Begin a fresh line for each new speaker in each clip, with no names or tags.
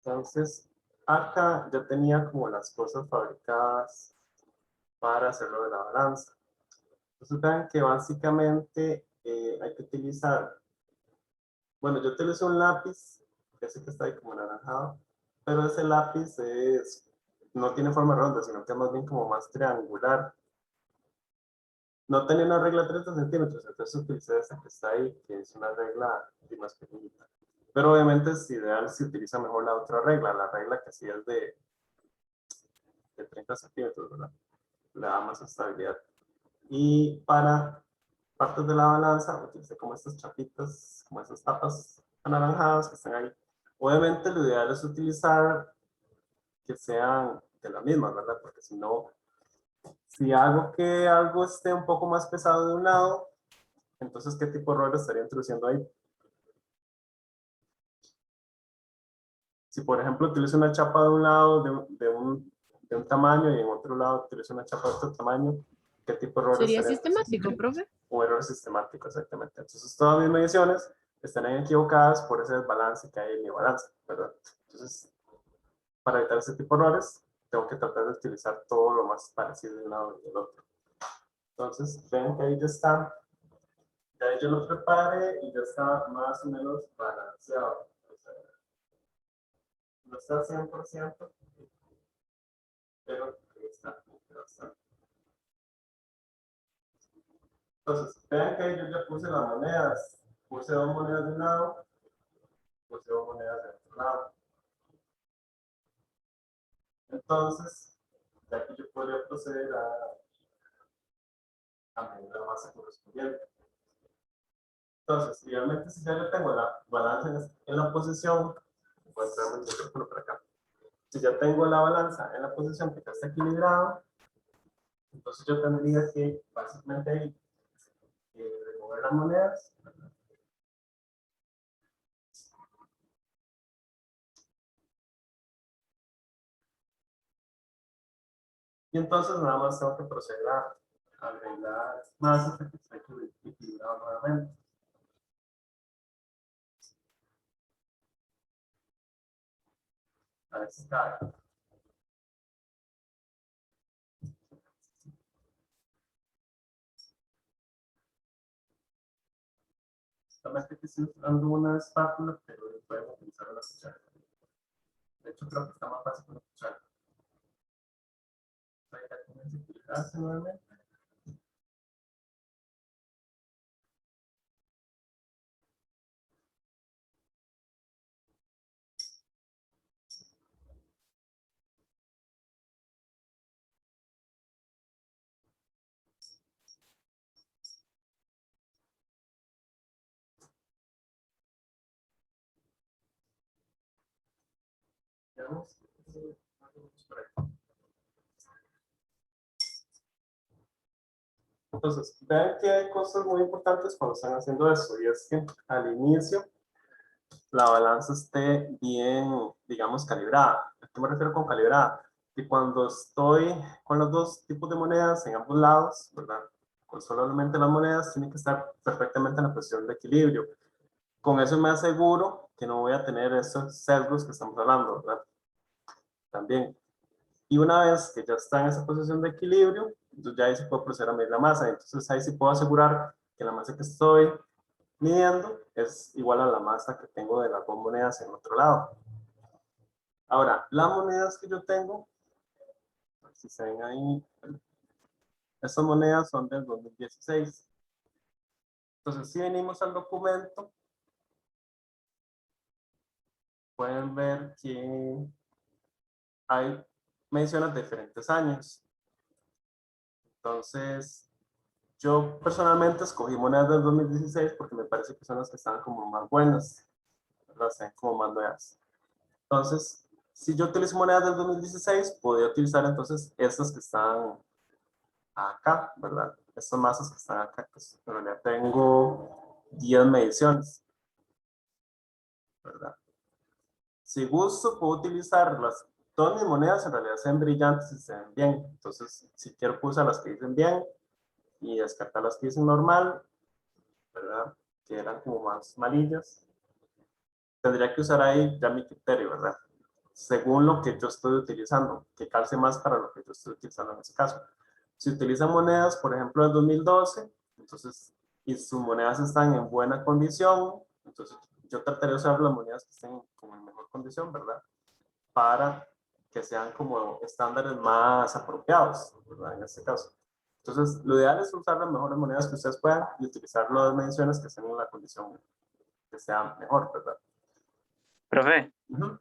Entonces, acá ya tenía como las cosas fabricadas para hacerlo de la balanza. Entonces, vean que básicamente hay que utilizar, bueno, yo utilizo un lápiz, ese que está ahí como anaranjado, pero ese lápiz no tiene forma redonda, sino que es más bien como más triangular. No tenía una regla de 30 centímetros, entonces utilicé esta que está ahí, que es una regla más pequeñita. Pero obviamente es ideal si utiliza mejor la otra regla, la regla que sí es de 30 centímetros, ¿verdad? Le da más estabilidad. Y para partes de la balanza, utilicé como estas chapitas, como estas tapas anaranjadas que están ahí. Obviamente lo ideal es utilizar que sean de la misma, ¿verdad? Porque si no, si hago que algo esté un poco más pesado de un lado, entonces, ¿qué tipo de error estaría introduciendo ahí? Si, por ejemplo, utilizo una chapa de un lado de un tamaño y en otro lado utilizo una chapa de otro tamaño, ¿qué tipo de error
¿Sería
estaría
sistemático,
introduciendo?
profe?
Un error sistemático, exactamente. Entonces, todas mis mediciones estarán equivocadas por ese desbalance que hay en mi balanza, ¿verdad? Entonces, para evitar ese tipo de errores, tengo que tratar de utilizar todo lo más parecido de un lado y del otro. Entonces, ven que ahí ya está. Ya yo lo preparé y ya está más o menos balanceado. O sea, no está 100%, pero ahí está. Entonces, vean que yo ya puse las monedas. Puse dos monedas de un lado, puse dos monedas del otro lado. Entonces, ya aquí yo podría proceder a medir la masa correspondiente. Entonces, idealmente, si ya yo tengo la balanza en la posición, voy a traer el micrófono para acá. Si ya tengo la balanza en la posición que ya está equilibrada, entonces yo tendría que básicamente ahí remover las monedas. Y entonces nada más tengo que proceder a arreglar más hasta que esté equilibrado nuevamente. A ver si cae. Solamente que estoy usando una espátula, pero pueden utilizar una cuchara. De hecho, creo que está más fácil con una cuchara. Ahí ya comienza a equilibrarse nuevamente. Veamos. Entonces, vean que hay cosas muy importantes cuando están haciendo eso, y es que al inicio la balanza esté bien, digamos, calibrada. ¿A qué me refiero con calibrada? Que cuando estoy con los dos tipos de monedas en ambos lados, ¿verdad? Con solamente las monedas, tienen que estar perfectamente en la posición de equilibrio. Con eso me aseguro que no voy a tener esos sesgos que estamos hablando, ¿verdad? También. Y una vez que ya está en esa posición de equilibrio, entonces ya ahí se puede proceder a medir la masa. Entonces ahí sí puedo asegurar que la masa que estoy midiendo es igual a la masa que tengo de las dos monedas en otro lado. Ahora, las monedas que yo tengo, si se ven ahí, estas monedas son del 2016. Entonces, si venimos al documento, pueden ver que hay menciones de diferentes años. Entonces, yo personalmente escogí monedas del 2016 porque me parece que son las que están como más buenas, las están como más nuevas. Entonces, si yo utilizo monedas del 2016, podría utilizar entonces estas que están acá, ¿verdad? Estas masas que están acá, que en realidad tengo 10 mediciones, ¿verdad? Si gusto, puedo utilizar todas mis monedas, en realidad sean brillantes y se ven bien. Entonces, si quiero, puedo usar las que dicen bien y descartar las que dicen normal, ¿verdad? Que eran como más malillas. Tendría que usar ahí ya mi criterio, ¿verdad? según lo que yo estoy utilizando, que calce más para lo que yo estoy utilizando en ese caso. Si utilizan monedas, por ejemplo, del 2012, entonces, y sus monedas están en buena condición, entonces yo trataré de usar las monedas que estén como en mejor condición, ¿verdad? Para que sean como estándares más apropiados, ¿verdad? En este caso. Entonces, lo ideal es usar las mejores monedas que ustedes puedan y utilizar las mediciones que estén en la condición que sea mejor, ¿verdad?
Profe,
Uh-huh.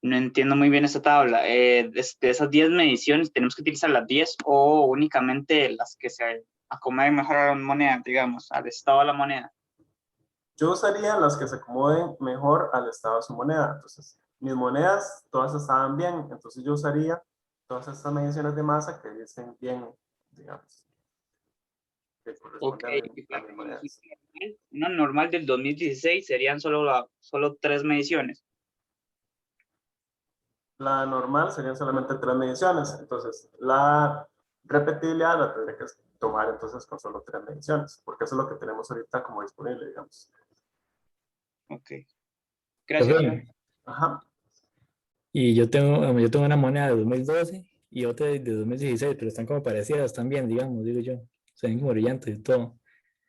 no entiendo muy bien esta tabla. De esas 10 mediciones, ¿tenemos que utilizar las 10 o únicamente las que se acomoden mejor a la moneda, digamos, al estado de la moneda?
Yo usaría las que se acomoden mejor al estado de su moneda. Entonces, mis monedas todas estaban bien, entonces yo usaría todas estas mediciones de masa que dicen bien, digamos, que
Ok,
corresponden
y
a
para
mis
una
monedas.
normal del 2016 serían solo 3 mediciones.
La normal serían solamente 3 mediciones, entonces la repetibilidad la tendré que tomar entonces con solo 3 mediciones, porque eso es lo que tenemos ahorita como disponible, digamos.
Ok, gracias.
Profe,
Ajá.
y yo tengo una moneda de 2012 y otra de 2016, pero están como parecidas también, digamos, digo yo. Se ven como brillantes y todo.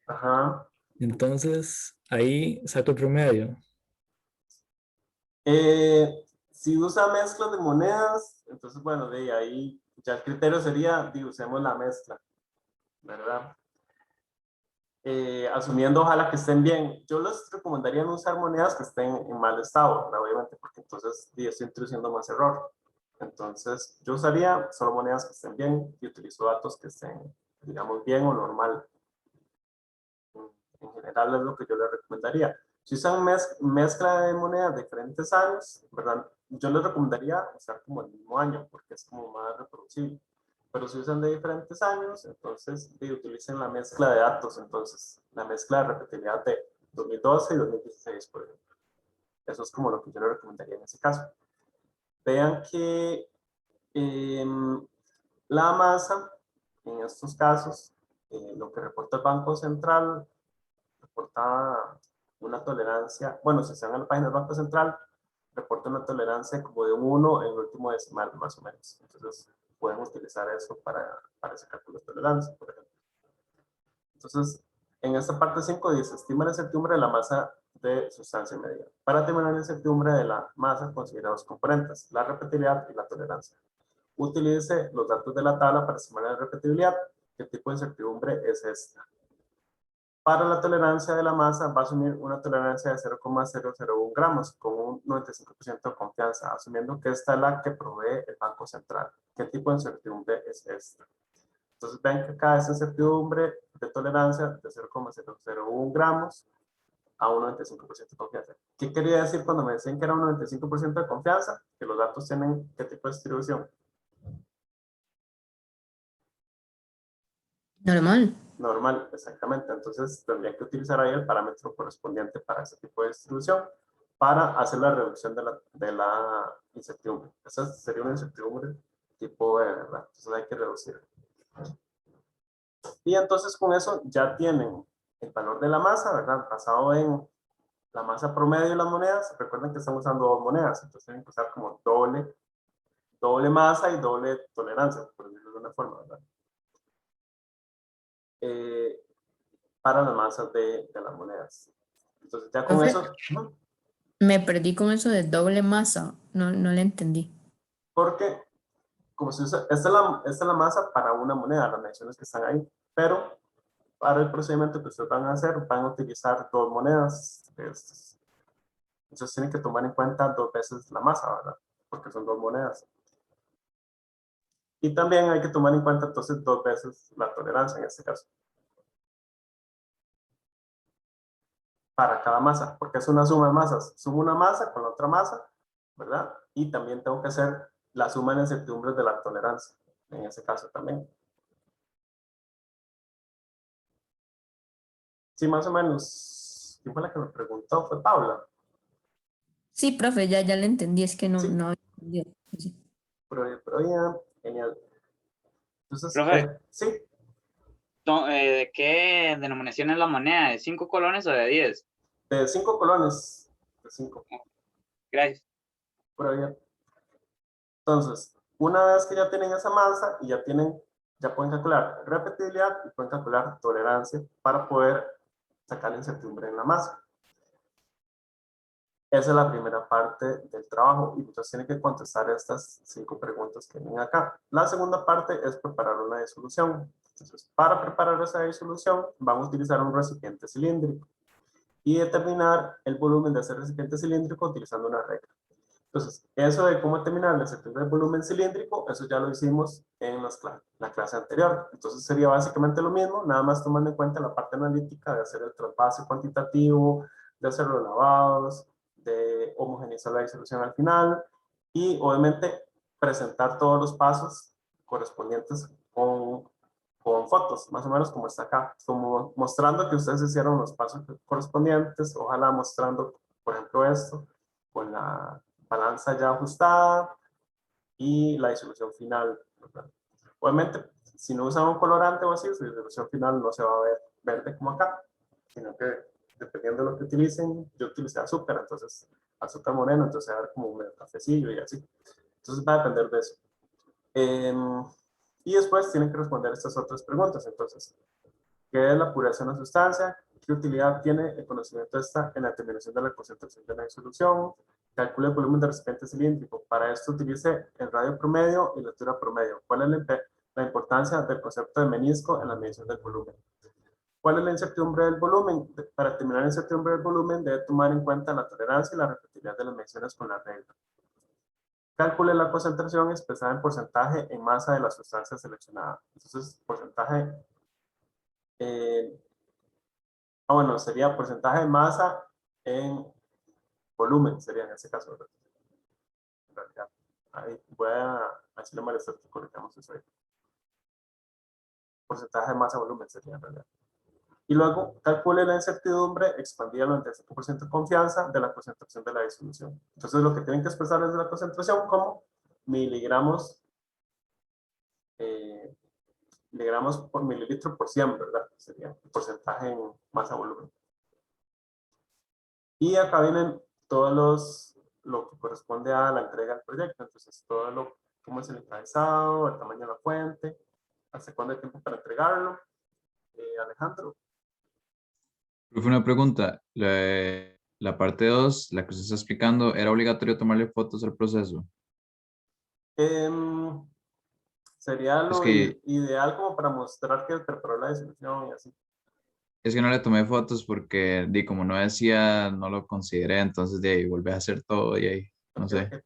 Ajá.
Entonces, ahí saco el promedio.
Si usa mezclas de monedas, entonces, bueno, de ahí ya el criterio sería, usemos la mezcla, ¿verdad? Asumiendo ojalá que estén bien. Yo les recomendaría no usar monedas que estén en mal estado, ¿verdad? Obviamente, porque entonces estoy introduciendo más error. Entonces, yo usaría solo monedas que estén bien y utilizo datos que estén, digamos, bien o normal. En general es lo que yo les recomendaría. Si usan mezcla de monedas de diferentes años, ¿verdad? Yo les recomendaría usar como el mismo año, porque es como más reproducible. Pero si usan de diferentes años, entonces utilicen la mezcla de datos, entonces la mezcla de repetibilidad de 2012 y 2016, por ejemplo. Eso es como lo que yo les recomendaría en ese caso. Vean que eh, la masa, en estos casos, lo que reporta el Banco Central, reporta una tolerancia, bueno, si están en la página del Banco Central, reporta una tolerancia como de un 1 en el último decimal, más o menos. Entonces, pueden utilizar eso para ese cálculo de tolerancia, por ejemplo. Entonces, en esta parte 5 dice, estima la incertidumbre de la masa de sustancia medida. Para determinar la incertidumbre de la masa, considera dos componentes, la repetibilidad y la tolerancia. Utilice los datos de la tabla para estimar la repetibilidad. ¿Qué tipo de incertidumbre es esta? Para la tolerancia de la masa va a asumir una tolerancia de 0,001 gramos con un 95% de confianza, asumiendo que esta es la que provee el Banco Central. ¿Qué tipo de incertidumbre es esta? Entonces ven que acá esta incertidumbre de tolerancia de 0,001 gramos a un 95% de confianza. ¿Qué quería decir cuando me decían que era un 95% de confianza? Que los datos tienen qué tipo de distribución.
Normal.
Normal, exactamente. Entonces tendría que utilizar ahí el parámetro correspondiente para ese tipo de distribución para hacer la reducción de la incertidumbre. Esa sería una incertidumbre tipo E, ¿verdad? Entonces hay que reducir. Y entonces con eso ya tienen el valor de la masa, ¿verdad? Basado en la masa promedio de las monedas. Recuerden que estamos usando dos monedas, entonces tienen que usar como doble masa y doble tolerancia, por decirlo de una forma, ¿verdad? Para las masas de las monedas. Entonces ya con
Profe,
eso,
me perdí con eso de doble masa. No le entendí.
porque como se usa, esta es la masa para una moneda, las mediciones que están ahí, pero para el procedimiento que ustedes van a hacer, van a utilizar dos monedas de estas. Entonces tienen que tomar en cuenta dos veces la masa, ¿verdad? Porque son dos monedas. Y también hay que tomar en cuenta entonces dos veces la tolerancia en este caso. Para cada masa, porque es una suma de masas. Sumo una masa con la otra masa, ¿verdad? Y también tengo que hacer la suma de incertidumbres de la tolerancia, en ese caso también. Sí, más o menos. ¿Quién fue la que me preguntó? Fue Paula.
Sí, profe, ya le entendí. Es que
Sí,
no había entendido. Sí.
pero ya, genial. Entonces,
Profe,
sí,
¿de qué denominación es la moneda? ¿De 5 colones o de 10?
de 5 colones, de 5.
Gracias.
probabilidad. Entonces, una vez que ya tienen esa masa y ya pueden calcular repetibilidad y pueden calcular tolerancia para poder sacar la incertidumbre en la masa. Esa es la primera parte del trabajo y entonces tienen que contestar estas 5 preguntas que vienen acá. La segunda parte es preparar una disolución. Entonces, para preparar esa disolución, vamos a utilizar un recipiente cilíndrico y determinar el volumen de ese recipiente cilíndrico utilizando una regla. Entonces, eso de cómo determinar la certidumbre del volumen cilíndrico, eso ya lo hicimos en la clase anterior. Entonces, sería básicamente lo mismo, nada más tomando en cuenta la parte analítica de hacer el trasvase cuantitativo, de hacer los lavados, de homogeneizar la disolución al final y, obviamente, presentar todos los pasos correspondientes con fotos, más o menos como está acá, como mostrando que ustedes hicieron los pasos correspondientes, ojalá mostrando, por ejemplo, esto, con la balanza ya ajustada y la disolución final, ¿verdad? Obviamente, si no usan un colorante o así, su disolución final no se va a ver verde como acá, sino que dependiendo de lo que utilicen, yo utilicé azúcar, entonces azúcar moreno, entonces va a ver como un cafecillo y así. Entonces va a depender de eso. Y después tienen que responder estas otras preguntas. Entonces, ¿qué es la pureza de una sustancia? ¿Qué utilidad tiene el conocimiento esta en la determinación de la concentración de la disolución? Calcule el volumen del recipiente cilíndrico. Para esto utilice el radio promedio y la altura promedio. ¿Cuál es la importancia del concepto de menisco en la medición del volumen? ¿Cuál es la incertidumbre del volumen? Para determinar la incertidumbre del volumen debe tomar en cuenta la tolerancia y la repetibilidad de las mediciones con la regla. Calcule la concentración expresada en porcentaje en masa de la sustancia seleccionada. Entonces, porcentaje, bueno, sería porcentaje de masa en volumen, sería en ese caso, ¿verdad? En realidad, ahí voy a hacerle mal esto, corregamos eso ahí. Porcentaje de masa volumen sería en realidad. Y luego calcule la incertidumbre expandida al 95% de confianza de la concentración de la disolución. Entonces, lo que tienen que expresar es la concentración como miligramos miligramos por mililitro por 100, ¿verdad? Sería el porcentaje en masa volumen. Y acá vienen todos lo que corresponde a la entrega del proyecto. Entonces, cómo es el encabezado, el tamaño de la fuente, hasta cuándo hay tiempo para entregarlo. Alejandro.
Profe, una pregunta. La parte 2, la que usted está explicando, ¿era obligatorio tomarle fotos al proceso?
Sería
Es
lo
que,
ideal como para mostrar que preparó la disolución y así.
es que no le tomé fotos porque, como no decía, no lo consideré, entonces de ahí volví a hacer todo y ahí, no
Okay,
sé.
okay.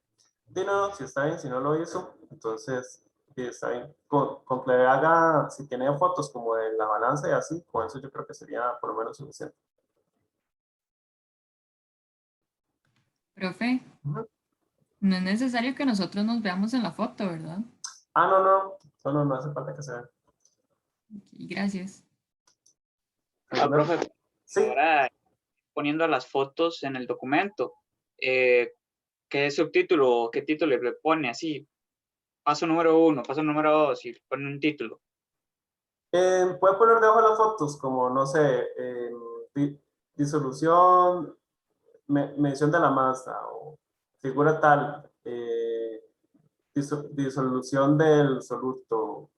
Sí, no, si está bien, si no lo hizo, entonces sí, está bien. Con que le haga, si tiene fotos como de la balanza y así, con eso yo creo que sería por lo menos suficiente.
Profe,
Ujú.
no es necesario que nosotros nos veamos en la foto, ¿verdad?
Ah, no hace falta que se vea.
Ok, gracias.
Profe,
Sí,
ahora poniendo las fotos en el documento, ¿qué subtítulo o qué título le pone así? Paso número 1, paso número 2 y pone un título.
puede poner debajo de las fotos como, no sé, disolución, medición de la masa o figura tal, disolución del soluto,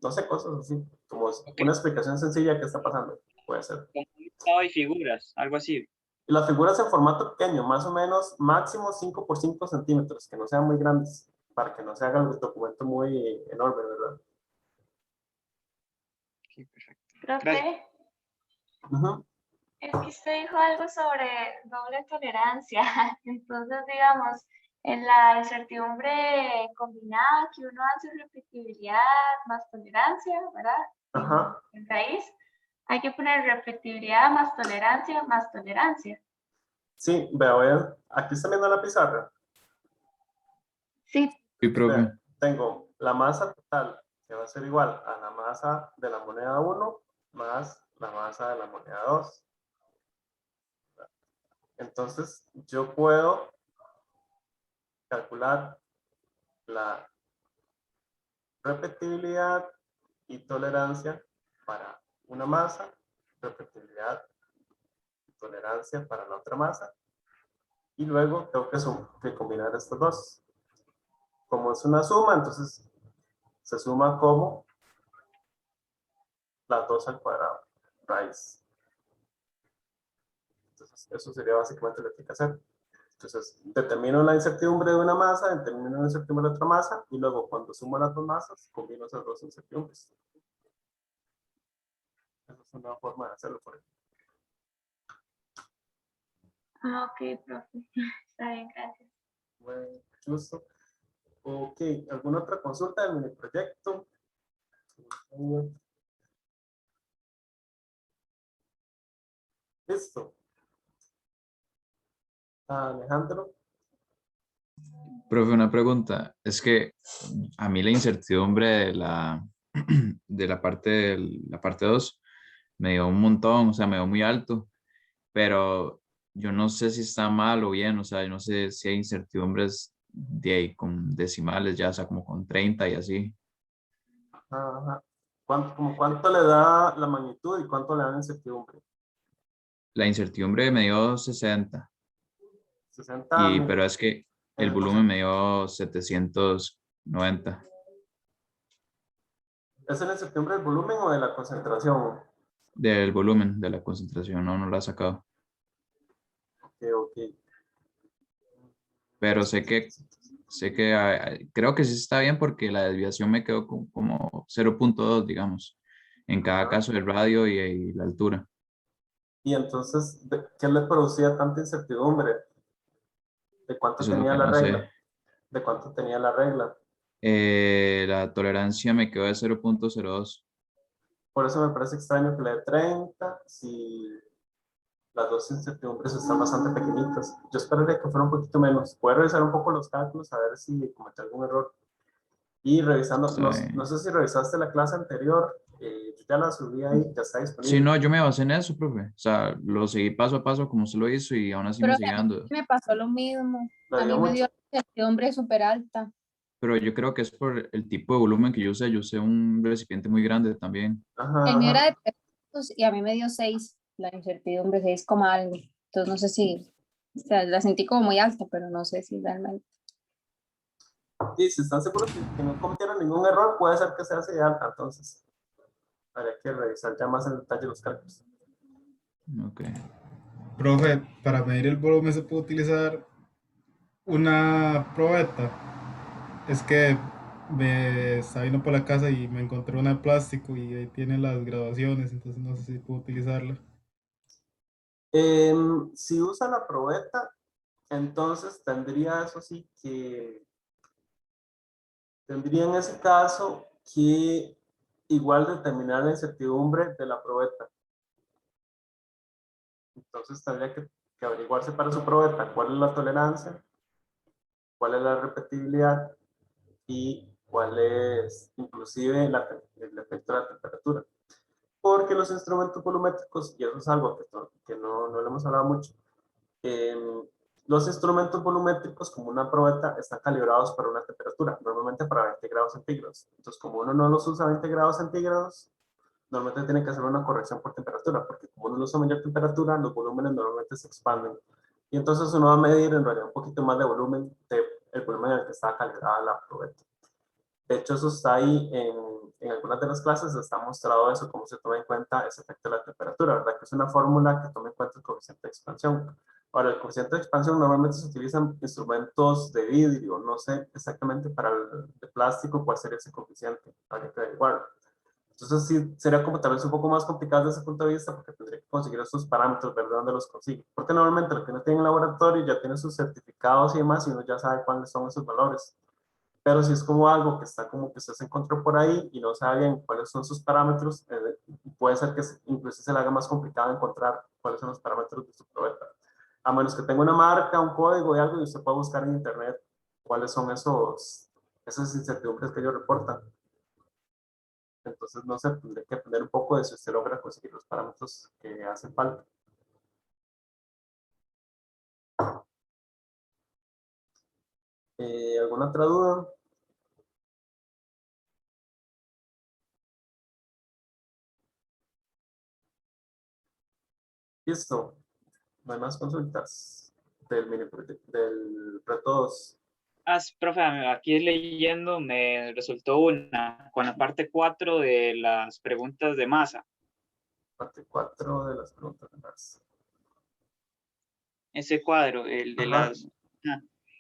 no sé, cosas así, como
Okay.
una explicación sencilla que está pasando, puede ser.
Con listado y figuras, algo así.
Y las figuras en formato pequeño, más o menos máximo 5 por 5 centímetros, que no sean muy grandes, para que no se haga el documento muy enorme, ¿verdad?
Okay, perfecto.
Profe,
Gracias.
Uh-huh.
es que usted dijo algo sobre doble tolerancia. Entonces, digamos, en la incertidumbre combinada que uno hace repetibilidad más tolerancia, ¿verdad?
Ajá.
En raíz, hay que poner repetibilidad más tolerancia más tolerancia.
Sí, veo, aquí está viendo la pizarra.
Sí.
Sí, profe.
Tengo la masa total, que va a ser igual a la masa de la moneda 1 más la masa de la moneda 2. Entonces, yo puedo calcular la repetibilidad y tolerancia para una masa, repetibilidad y tolerancia para la otra masa. y luego tengo que combinar estos dos. Como es una suma, entonces se suma como las 2 al cuadrado, raíz. Entonces, eso sería básicamente lo que hay que hacer. Entonces, determino la incertidumbre de una masa, determino la incertidumbre de otra masa, y luego cuando sumo las dos masas, combino esas dos incertidumbres. Esa es una forma de hacerlo, por ejemplo.
Ah, ok, profe. Está bien, gracias.
Bueno, justo. Ok, ¿alguna otra consulta del mini proyecto? Listo. Alejandro.
Profe, una pregunta. Es que a mí la incertidumbre de la parte 2 me dio un montón, o sea, me dio muy alto, pero yo no sé si está mal o bien, o sea, yo no sé si hay incertidumbres de ahí con decimales ya, o sea, como con 30 y así.
Ajá. ¿Cuánto le da la magnitud y cuánto le da la incertidumbre?
La incertidumbre me dio 60,
60 mil
pero es que
en
el
el
volumen me
porcentaje.
dio 790
¿Es en la incertidumbre del volumen o de la concentración?
del volumen de la concentración, no lo ha sacado.
Ok, ok.
Pero creo que sí está bien porque la desviación me quedó como 0.2, digamos, en cada
Ajá.
caso el radio y la altura.
Y entonces, ¿qué le producía tanta incertidumbre? ¿De cuánto
Eso es lo
tenía
que
la
no
regla?
sé.
¿De cuánto tenía la regla?
La tolerancia me quedó de 0.02.
Por eso me parece extraño que le dé 30 si las dos incertidumbres están bastante pequeñitas. Yo esperaría que fuera un poquito menos. Voy a revisar un poco los cálculos a ver si cometí algún error. Y revisando,
Está
no
bien.
sé si revisaste la clase anterior, yo ya la subí ahí, ya está
Sí,
disponible.
no, yo me basé en eso, profe. O sea, lo seguí paso a paso como se lo hizo y aún así me
Pero
sigue
a mí
dando.
me pasó lo mismo.
¿Le
A
dio
mí me dio
mucho?
la incertidumbre súper alta.
Pero yo creo que es por el tipo de volumen que yo usé. Yo usé un recipiente muy grande también.
Ajá,
El mío era
ajá.
de 300 y a mí me dio 6, la incertidumbre 6, algo. Entonces no sé si, o sea, la sentí como muy alta, pero no sé si realmente.
Y si están seguros que no cometieron ningún error, puede ser que sea así de alta, entonces habría que revisar ya más en detalle los cálculos.
Ok.
Profe, para medir el volumen se puede utilizar una probeta. Es que me estaba yendo por la casa y me encontré una de plástico y ahí tiene las graduaciones, entonces no sé si puedo utilizarla.
Si usa la probeta, entonces tendría eso sí que, tendría en ese caso que igual determinar la incertidumbre de la probeta. Entonces tendría que averiguarse para su probeta cuál es la tolerancia, cuál es la repetibilidad y cuál es inclusive el efecto de la temperatura. Porque los instrumentos volumétricos, y eso es algo que no le hemos hablado mucho, eh, los instrumentos volumétricos como una probeta están calibrados para una temperatura, normalmente para 20 grados centígrados. Entonces, como uno no los usa a 20 grados centígrados, normalmente tiene que hacer una corrección por temperatura, porque como uno usa mayor temperatura, los volúmenes normalmente se expanden. Y entonces uno va a medir en realidad un poquito más de volumen, el volumen en el que está calibrada la probeta. De hecho, eso está ahí en algunas de las clases, está mostrado eso, cómo se toma en cuenta ese efecto de la temperatura, ¿verdad? Que es una fórmula que toma en cuenta el coeficiente de expansión. Ahora, el coeficiente de expansión normalmente se utilizan instrumentos de vidrio, no sé exactamente para el de plástico cuál sería ese coeficiente, habría que averiguarlo. Entonces sí, sería como tal vez un poco más complicado desde ese punto de vista porque tendría que conseguir esos parámetros, ver de dónde los consigue. Porque normalmente lo que uno tiene en el laboratorio ya tiene sus certificados y demás y uno ya sabe cuáles son esos valores. Pero si es como algo que está como que usted se encontró por ahí y no sabe bien cuáles son sus parámetros, puede ser que incluso se le haga más complicado encontrar cuáles son los parámetros de su probeta. A menos que tenga una marca, un código y algo y usted pueda buscar en internet cuáles son esas incertidumbres que ellos reportan. Entonces, no sé, tendré que aprender un poco de si usted logra conseguir los parámetros que hacen falta. ¿Alguna otra duda? Listo, no hay más consultas. del reto 2.
Profe, aquí leyendo me resultó una con la parte 4 de las preguntas de masa.
Parte 4 de las preguntas de masa.
Ese cuadro, el de
Ajá.
las...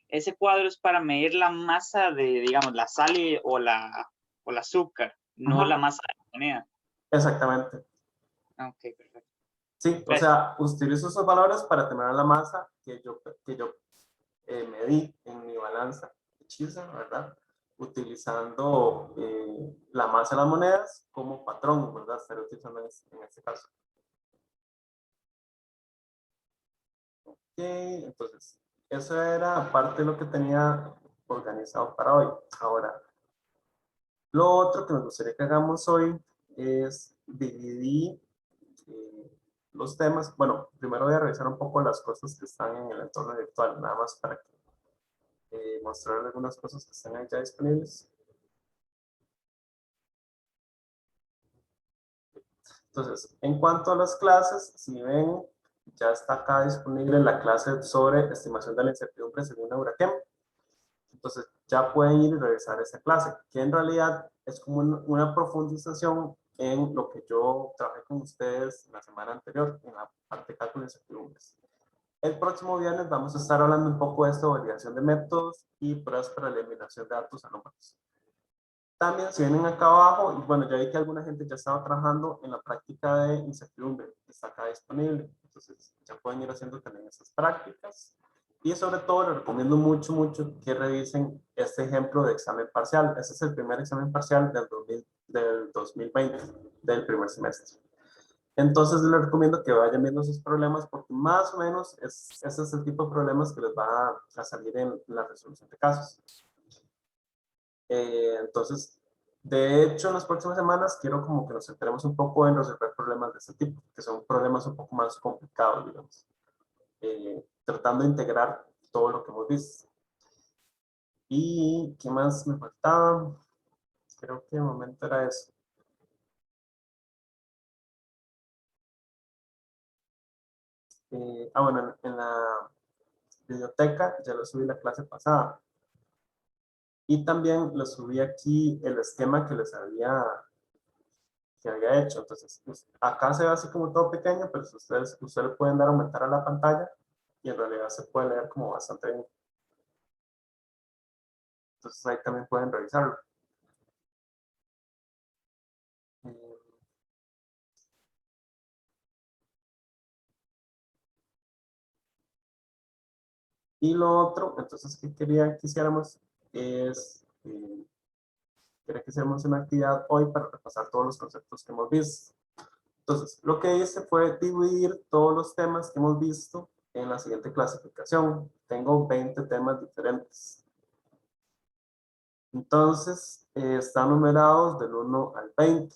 Ese cuadro es para medir la masa de, digamos, la sal o el azúcar, no
Ajá.
la masa de la moneda.
Exactamente.
Ok, perfecto.
Sí, o sea, utilizo esos valores para tener la masa que yo medí en mi balanza hechiza, ¿verdad? Utilizando la masa de las monedas como patrón, ¿verdad? Estaré utilizando en este caso. Ok, entonces, eso era parte de lo que tenía organizado para hoy. Ahora, lo otro que me gustaría que hagamos hoy es dividir los temas. Bueno, primero voy a revisar un poco las cosas que están en el entorno virtual, nada más para mostrar algunas cosas que están ahí ya disponibles. Entonces, en cuanto a las clases, si ven, ya está acá disponible la clase sobre estimación de la incertidumbre según Euraquem. Entonces, ya pueden ir y revisar esa clase, que en realidad es como una profundización en lo que yo trabajé con ustedes la semana anterior, en la parte de cálculo de incertidumbres. El próximo viernes vamos a estar hablando un poco de esto, validación de métodos y pruebas para la eliminación de datos anómalos. También, si vienen acá abajo, y bueno, ya vi que alguna gente ya estaba trabajando en la práctica de incertidumbre, que está acá disponible. Entonces, ya pueden ir haciendo también esas prácticas. Y sobre todo, les recomiendo mucho que revisen este ejemplo de examen parcial. Ese es el primer examen parcial del 2020, del primer semestre. Entonces, les recomiendo que vayan viendo esos problemas, porque más o menos ese es el tipo de problemas que les va a salir en la resolución de casos. Entonces, de hecho, en las próximas semanas quiero como que nos centremos un poco en resolver problemas de este tipo, que son problemas un poco más complicados, digamos, tratando de integrar todo lo que hemos visto. ¿Y qué más me faltaba? Creo que de momento era eso. Bueno, en la biblioteca ya lo subí la clase pasada. Y también lo subí aquí el esquema que les había hecho. Entonces, pues, acá se ve así como todo pequeño, pero si ustedes le pueden dar a aumentar a la pantalla y en realidad se puede leer como bastante bien. Entonces ahí también pueden revisarlo. Y lo otro, entonces, que quería que hiciéramos es, quería que hiciéramos una actividad hoy para repasar todos los conceptos que hemos visto. Entonces, lo que hice fue dividir todos los temas que hemos visto en la siguiente clasificación. Tengo 20 temas diferentes. Entonces, están numerados del 1 al 20.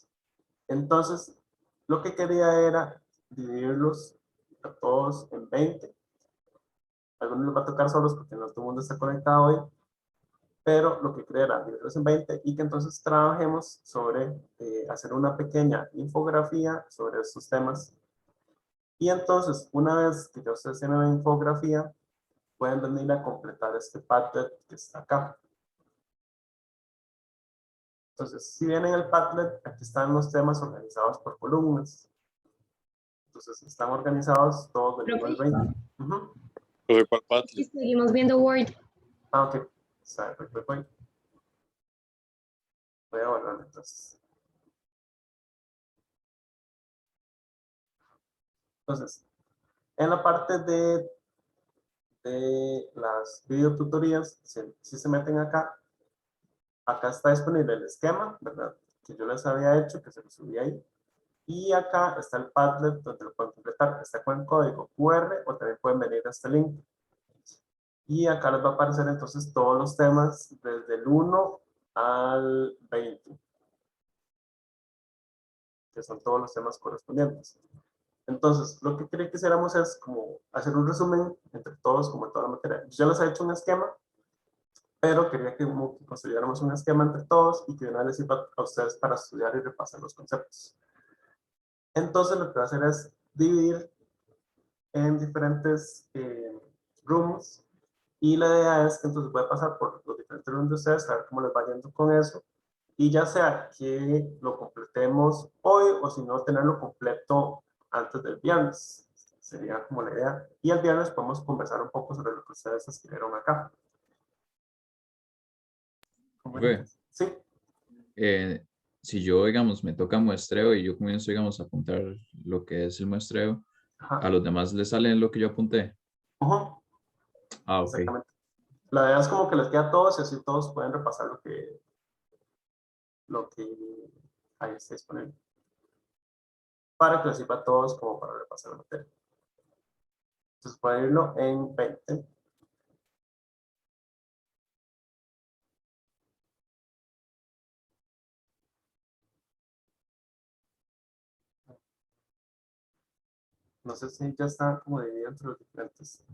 Entonces, lo que quería era dividirlos a todos en 20. Algunos les va a tocar solos porque no todo el mundo está conectado hoy. Pero lo que quería era dividirlos en 20 y que entonces trabajemos sobre hacer una pequeña infografía sobre estos temas. Y entonces, una vez que ya ustedes tienen la infografía, pueden venir a completar este Padlet que está acá. Entonces, si vienen el Padlet, aquí están los temas organizados por columnas. Entonces, están organizados todos del 1 al 20.
¿Cuál Padlet?
Seguimos viendo Word.
Ok. Voy a borrar entonces. Entonces, en la parte de las videotutorías, si se meten acá está disponible el esquema, ¿verdad? Que yo les había hecho, que se lo subí ahí. Y acá está el Padlet donde lo pueden completar. Está con el código QR o también pueden venir a este link. Y acá les va a aparecer entonces todos los temas desde el 1 al 20. Que son todos los temas correspondientes. Entonces, lo que quería que hiciéramos es como hacer un resumen entre todos, como toda la materia. Yo ya les he hecho un esquema, pero quería que construyéramos un esquema entre todos y que de una vez les sirva a ustedes para estudiar y repasar los conceptos. Entonces, lo que voy a hacer es dividir en diferentes rooms. Y la idea es que entonces voy a pasar por los diferentes rooms de ustedes, a ver cómo les va yendo con eso. Y ya sea que lo completemos hoy o si no, tenerlo completo antes del viernes. Sería como la idea. Y el viernes podemos conversar un poco sobre lo que ustedes escribieron acá. ¿Cómo
Profe,
es? Sí.
si yo, digamos, me toca muestreo y yo comienzo, digamos, a apuntar lo que es el muestreo,
Ajá.
¿a los demás les sale lo que yo apunté?
Ujú,
Ah, ok.
exactamente. La idea es como que les queda a todos y así todos pueden repasar lo que ahí está disponible. Para que les sirva a todos como para repasar la materia. Entonces pueden irlo en 20. No sé si ya está como dividido entre los diferentes.